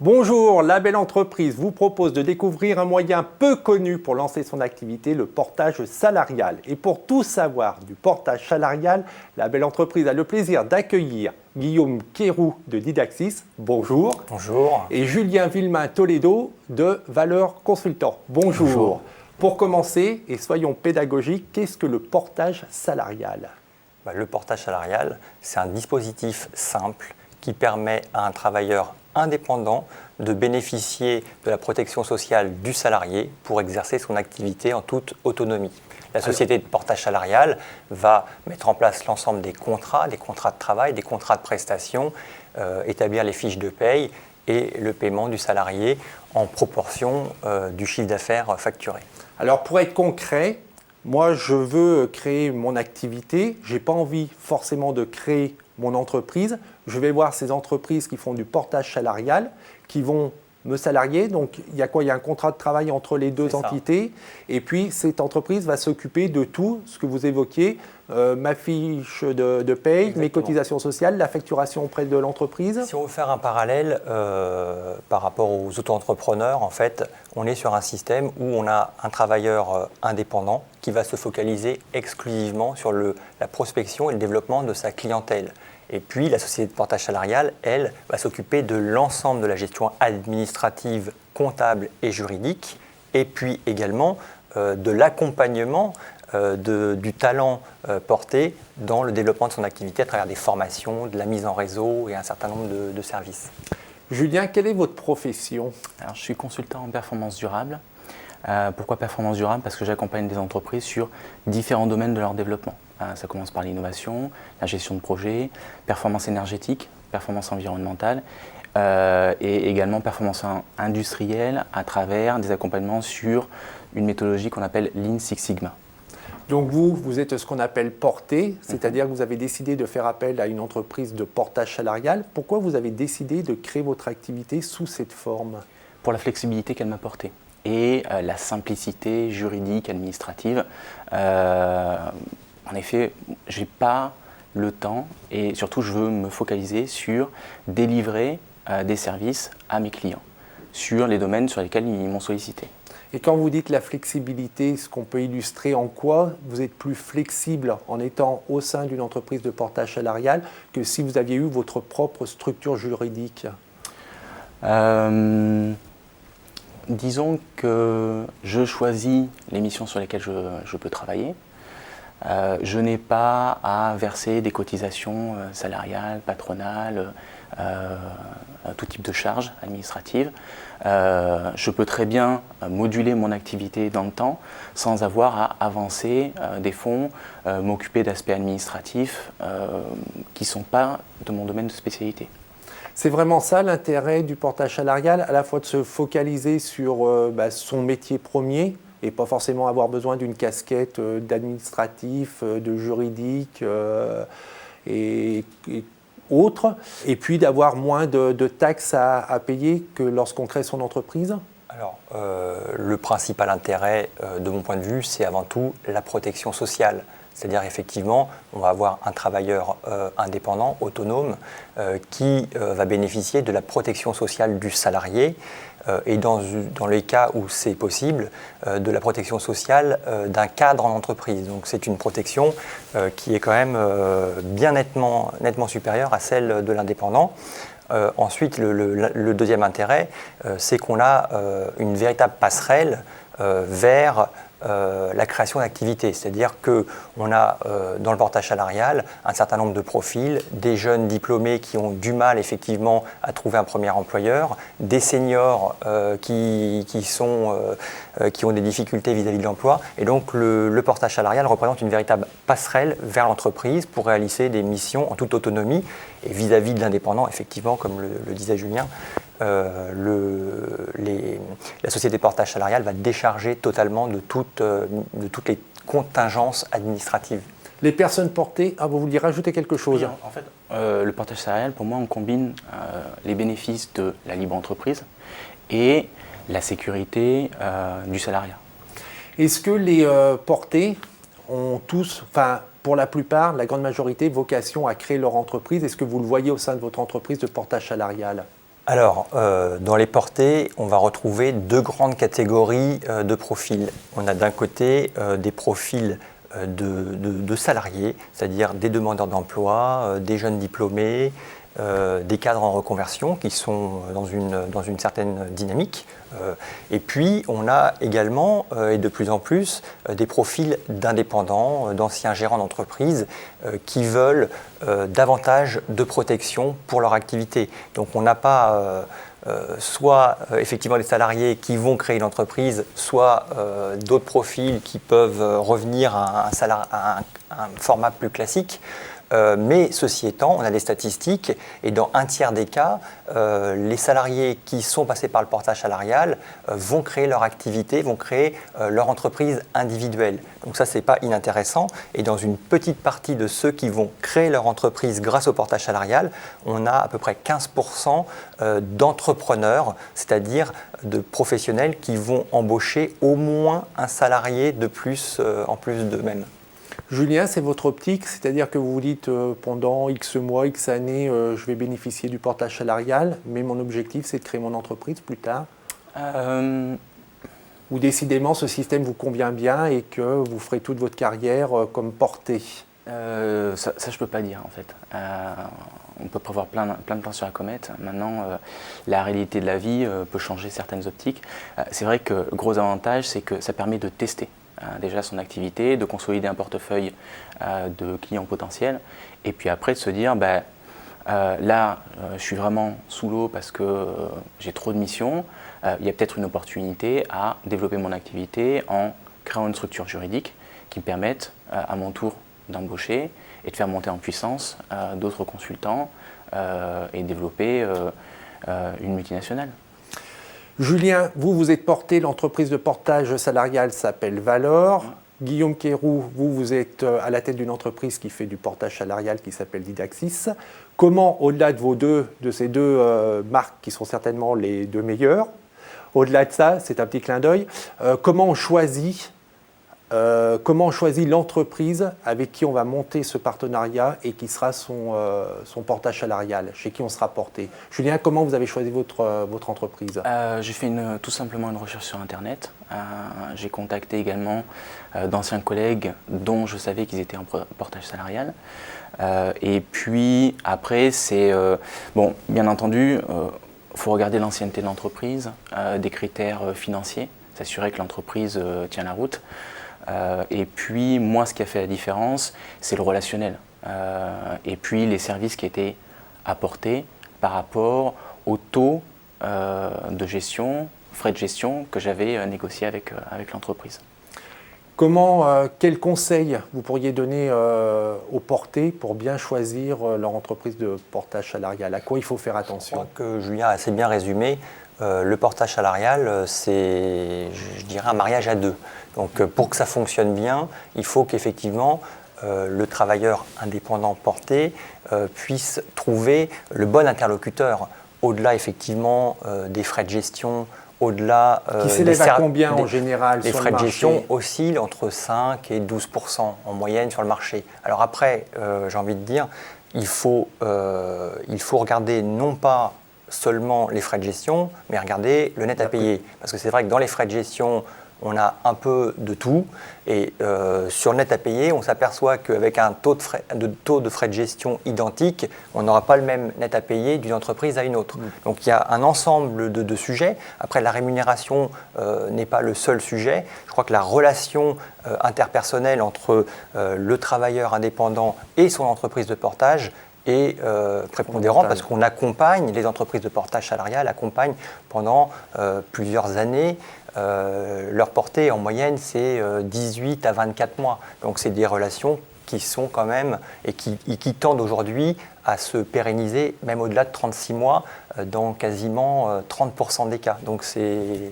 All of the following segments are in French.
Bonjour, La Belle Entreprise vous propose de découvrir un moyen peu connu pour lancer son activité, le portage salarial. Et pour tout savoir du portage salarial, La Belle Entreprise a le plaisir d'accueillir Guillaume Quéroux de Didaxis. Bonjour. Bonjour. Et Julien Villemain Toledo de Valeur Consultant. Bonjour. Bonjour. Pour commencer, et soyons pédagogiques, qu'est-ce que le portage salarial ? Le portage salarial, c'est un dispositif simple qui permet à un travailleur indépendant de bénéficier de la protection sociale du salarié pour exercer son activité en toute autonomie. La société de portage salarial va mettre en place l'ensemble des contrats de travail, des contrats de prestation, établir les fiches de paye et le paiement du salarié en proportion du chiffre d'affaires facturé. Alors pour être concret, moi je veux créer mon activité, je n'ai pas envie forcément de créer mon entreprise, je vais voir ces entreprises qui font du portage salarial, qui vont me salarier. Donc il y a quoi ? Il y a un contrat de travail entre les deux entités. Et puis cette entreprise va s'occuper de tout ce que vous évoquiez, ma fiche de paye, mes cotisations sociales, la facturation auprès de l'entreprise. Si on veut faire un parallèle par rapport aux auto-entrepreneurs, en fait, on est sur un système où on a un travailleur indépendant qui va se focaliser exclusivement sur la prospection et le développement de sa clientèle. Et puis, la société de portage salarial, elle, va s'occuper de l'ensemble de la gestion administrative, comptable et juridique, et puis également de l'accompagnement du talent porté dans le développement de son activité à travers des formations, de la mise en réseau et un certain nombre de services. Julien, quelle est votre profession ? Alors, je suis consultant en performance durable. Pourquoi performance durable ? Parce que j'accompagne des entreprises sur différents domaines de leur développement. Ça commence par l'innovation, la gestion de projets, performance énergétique, performance environnementale et également performance industrielle à travers des accompagnements sur une méthodologie qu'on appelle Lean Six Sigma. Donc vous êtes ce qu'on appelle porté, c'est-à-dire que vous avez décidé de faire appel à une entreprise de portage salarial. Pourquoi vous avez décidé de créer votre activité sous cette forme ? Pour la flexibilité qu'elle m'a portée et la simplicité juridique, administrative. En effet, je n'ai pas le temps et surtout je veux me focaliser sur délivrer des services à mes clients sur les domaines sur lesquels ils m'ont sollicité. Et quand vous dites la flexibilité, est-ce qu'on peut illustrer en quoi vous êtes plus flexible en étant au sein d'une entreprise de portage salarial que si vous aviez eu votre propre structure juridique ? Disons que je choisis les missions sur lesquelles je peux travailler. Je n'ai pas à verser des cotisations salariales, patronales, tout type de charges administratives. Je peux très bien moduler mon activité dans le temps sans avoir à avancer des fonds, m'occuper d'aspects administratifs qui ne sont pas de mon domaine de spécialité. C'est vraiment ça l'intérêt du portage salarial, à la fois de se focaliser sur son métier premier et pas forcément avoir besoin d'une casquette d'administratif, de juridique et autres, et puis d'avoir moins de taxes à payer que lorsqu'on crée son entreprise ? Alors, le principal intérêt, de mon point de vue, c'est avant tout la protection sociale. C'est-à-dire, effectivement, on va avoir un travailleur indépendant, autonome, qui va bénéficier de la protection sociale du salarié et dans les cas où c'est possible, de la protection sociale d'un cadre en entreprise. Donc, c'est une protection qui est quand même bien nettement supérieure à celle de l'indépendant. Ensuite, le deuxième intérêt, c'est qu'on a une véritable passerelle vers la création d'activités. C'est-à-dire qu'on a dans le portage salarial un certain nombre de profils, des jeunes diplômés qui ont du mal effectivement à trouver un premier employeur, des seniors qui ont des difficultés vis-à-vis de l'emploi. Et donc le portage salarial représente une véritable passerelle vers l'entreprise pour réaliser des missions en toute autonomie. Et vis-à-vis de l'indépendant, effectivement, comme le disait Julien, la société de portage salarial va décharger totalement de toutes les contingences administratives. Les personnes portées, vous vouliez rajouter quelque chose ? Oui, en fait, le portage salarial, pour moi, on combine les bénéfices de la libre entreprise et la sécurité du salariat. Est-ce que les portés ont tous, pour la plupart, la grande majorité, vocation à créer leur entreprise ? Est-ce que vous le voyez au sein de votre entreprise de portage salarial ? Alors, dans les portées, on va retrouver deux grandes catégories de profils. On a d'un côté des profils de salariés, c'est-à-dire des demandeurs d'emploi, des jeunes diplômés, des cadres en reconversion qui sont dans une certaine dynamique. Et puis, on a également, et de plus en plus, des profils d'indépendants, d'anciens gérants d'entreprise qui veulent davantage de protection pour leur activité. Donc, on n'a pas soit effectivement des salariés qui vont créer une entreprise, soit d'autres profils qui peuvent revenir à un format plus classique. Mais ceci étant, on a des statistiques et dans un tiers des cas, les salariés qui sont passés par le portage salarial vont créer leur activité, vont créer leur entreprise individuelle. Donc ça, ce n'est pas inintéressant. Et dans une petite partie de ceux qui vont créer leur entreprise grâce au portage salarial, on a à peu près 15% d'entrepreneurs, c'est-à-dire de professionnels qui vont embaucher au moins un salarié de plus en plus d'eux-mêmes. Julien, c'est votre optique, c'est-à-dire que vous vous dites pendant X mois, X années, je vais bénéficier du portage salarial, mais mon objectif c'est de créer mon entreprise plus tard Ou décidément ce système vous convient bien et que vous ferez toute votre carrière comme porté Ça je ne peux pas dire en fait. On peut prévoir plein de plans sur la comète. Maintenant, la réalité de la vie peut changer certaines optiques. C'est vrai que le gros avantage, c'est que ça permet de tester déjà son activité, de consolider un portefeuille de clients potentiels, et puis après de se dire, là, je suis vraiment sous l'eau parce que j'ai trop de missions, il y a peut-être une opportunité à développer mon activité en créant une structure juridique qui me permette à mon tour d'embaucher et de faire monter en puissance d'autres consultants et développer une multinationale. Julien, vous êtes porté, l'entreprise de portage salarial s'appelle Valor. Guillaume Quéroux, vous êtes à la tête d'une entreprise qui fait du portage salarial qui s'appelle Didaxis. Comment, au-delà de ces deux marques qui sont certainement les deux meilleures, au-delà de ça, c'est un petit clin d'œil, comment on choisit l'entreprise avec qui on va monter ce partenariat et qui sera son portage salarial, chez qui on sera porté. Julien, comment vous avez choisi votre entreprise ? J'ai fait tout simplement une recherche sur Internet. J'ai contacté également d'anciens collègues dont je savais qu'ils étaient en portage salarial. Et puis après, c'est bien entendu, il faut regarder l'ancienneté de l'entreprise, des critères financiers, s'assurer que l'entreprise tient la route. Et puis, moi, ce qui a fait la différence, c'est le relationnel. Et puis, les services qui étaient apportés par rapport au taux de gestion, frais de gestion que j'avais négocié avec l'entreprise. Quels conseils vous pourriez donner aux portés pour bien choisir leur entreprise de portage salarial ? À quoi il faut faire attention ? Je crois que Julien a assez bien résumé. Le portage salarial, c'est, je dirais, un mariage à deux. Donc, pour que ça fonctionne bien, il faut qu'effectivement le travailleur indépendant porté puisse trouver le bon interlocuteur, au-delà effectivement des frais de gestion, au-delà qui s'élève à combien en général les sur frais le de marché ? gestion oscillent entre 5 et 12% en moyenne sur le marché. Alors après, j'ai envie de dire, il faut regarder non pas seulement les frais de gestion, mais regarder le net à payer. Parce que c'est vrai que dans les frais de gestion, on a un peu de tout. Et sur le net à payer, on s'aperçoit qu'avec un taux de frais de gestion identique, on n'aura pas le même net à payer d'une entreprise à une autre. Donc il y a un ensemble de sujets. Après, la rémunération n'est pas le seul sujet. Je crois que la relation interpersonnelle entre le travailleur indépendant et son entreprise de portage est prépondérant parce qu'on accompagne, les entreprises de portage salarial accompagnent pendant plusieurs années. Leur portée en moyenne c'est 18 à 24 mois. Donc c'est des relations qui sont quand même et qui tendent aujourd'hui à se pérenniser même au-delà de 36 mois dans quasiment 30% des cas. Donc c'est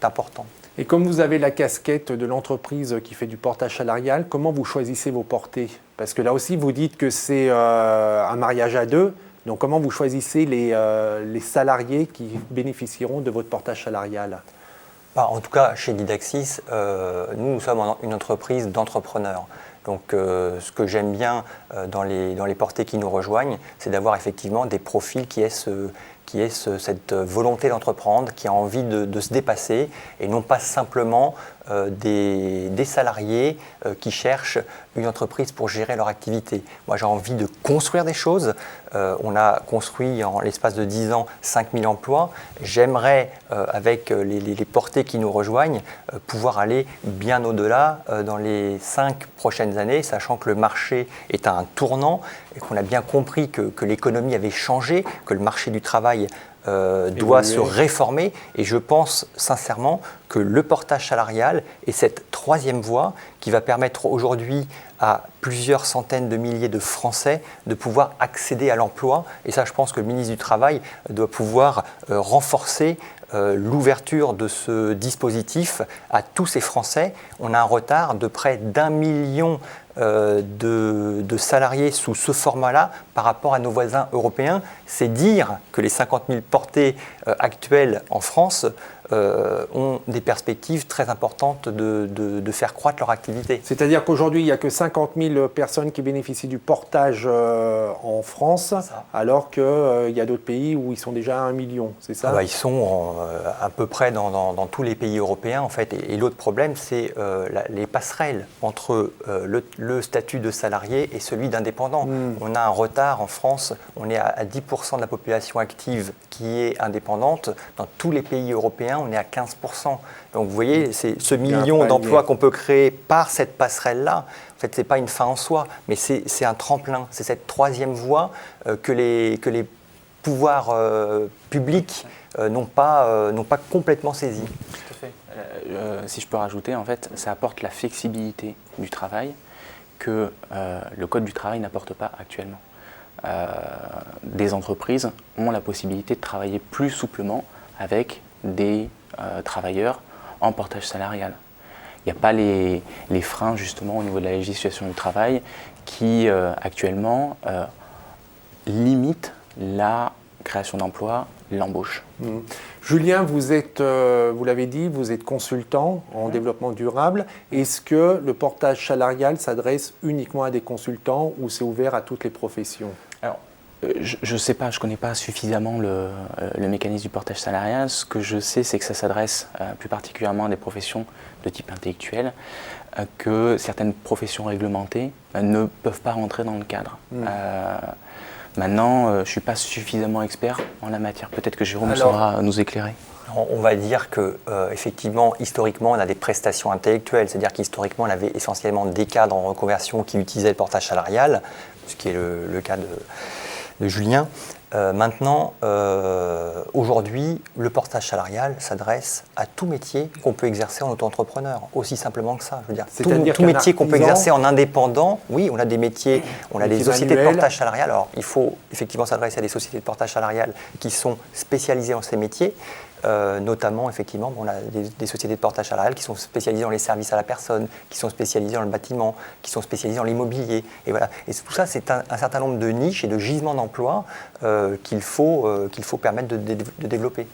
important. Et comme vous avez la casquette de l'entreprise qui fait du portage salarial, comment vous choisissez vos portées ? Parce que là aussi, vous dites que c'est un mariage à deux. Donc comment vous choisissez les salariés qui bénéficieront de votre portage salarial ? En tout cas, chez Didaxis, nous sommes une entreprise d'entrepreneurs. Donc ce que j'aime bien dans les portées qui nous rejoignent, c'est d'avoir effectivement des profils qui qui est cette volonté d'entreprendre, qui a envie de se dépasser, et non pas simplement des salariés qui cherchent une entreprise pour gérer leur activité. Moi, j'ai envie de construire des choses. On a construit en l'espace de 10 ans 5000 emplois. J'aimerais, avec les portées qui nous rejoignent, pouvoir aller bien au-delà dans les 5 prochaines années, sachant que le marché est à un tournant et qu'on a bien compris que l'économie avait changé, que le marché du travail doit se réformer, et je pense sincèrement que le portage salarial est cette troisième voie qui va permettre aujourd'hui à plusieurs centaines de milliers de Français de pouvoir accéder à l'emploi, et ça je pense que le ministre du Travail doit pouvoir renforcer l'ouverture de ce dispositif à tous ces Français. On a un retard de près d'1 million de salariés sous ce format-là par rapport à nos voisins européens. C'est dire que les 50 000 portées actuelles en France ont des perspectives très importantes de faire croître leur activité. C'est-à-dire qu'aujourd'hui, il n'y a que 50 000 personnes qui bénéficient du portage en France, alors qu'il y a d'autres pays où ils sont déjà à 1 million, c'est ça? Ils sont à peu près dans tous les pays européens, en fait. Et l'autre problème, c'est les passerelles entre le statut de salarié et celui d'indépendant. On a un retard en France, on est à 10% de la population active qui est indépendante. Dans tous les pays européens, on est à 15%. Donc vous voyez, c'est ce million d'emplois qu'on peut créer par cette passerelle-là. En fait, ce n'est pas une fin en soi, mais c'est un tremplin. C'est cette troisième voie que les pouvoirs publics n'ont pas complètement saisie. Tout à fait. Si je peux rajouter, en fait, ça apporte la flexibilité du travail que le Code du travail n'apporte pas actuellement. Des entreprises ont la possibilité de travailler plus souplement avec des travailleurs en portage salarial. Il n'y a pas les freins justement au niveau de la législation du travail qui actuellement limitent la création d'emplois, l'embauche. Julien, vous êtes, vous l'avez dit, vous êtes consultant en développement durable. Est-ce que le portage salarial s'adresse uniquement à des consultants ou c'est ouvert à toutes les professions? Alors, je ne sais pas, je ne connais pas suffisamment le mécanisme du portage salarial. Ce que je sais, c'est que ça s'adresse plus particulièrement à des professions de type intellectuel, que certaines professions réglementées ne peuvent pas rentrer dans le cadre. Maintenant, je ne suis pas suffisamment expert en la matière. Peut-être que Jérôme saura nous éclairer. On va dire que, effectivement, historiquement, on a des prestations intellectuelles. C'est-à-dire qu'historiquement, on avait essentiellement des cadres en reconversion qui utilisaient le portage salarial, ce qui est le cas de Julien. Maintenant, aujourd'hui, le portage salarial s'adresse à tout métier qu'on peut exercer en auto-entrepreneur, aussi simplement que ça. Je veux dire, tout métier qu'on peut exercer en indépendant, oui, on a des métiers, on a des sociétés de portage salarial. Alors, il faut effectivement s'adresser à des sociétés de portage salarial qui sont spécialisées en ces métiers. Notamment, effectivement, on a des sociétés de portage salarial qui sont spécialisées dans les services à la personne, qui sont spécialisées dans le bâtiment, qui sont spécialisées dans l'immobilier. Et voilà. Et tout ça, c'est un certain nombre de niches et de gisements d'emploi qu'il faut permettre de développer.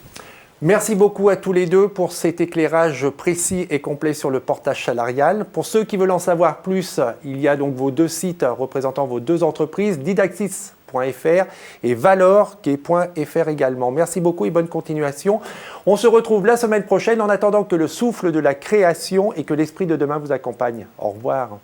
Merci beaucoup à tous les deux pour cet éclairage précis et complet sur le portage salarial. Pour ceux qui veulent en savoir plus, il y a donc vos deux sites représentant vos deux entreprises, Didaktis.fr et Valor.fr également. Merci beaucoup et bonne continuation. On se retrouve la semaine prochaine en attendant que le souffle de la création et que l'esprit de demain vous accompagne. Au revoir.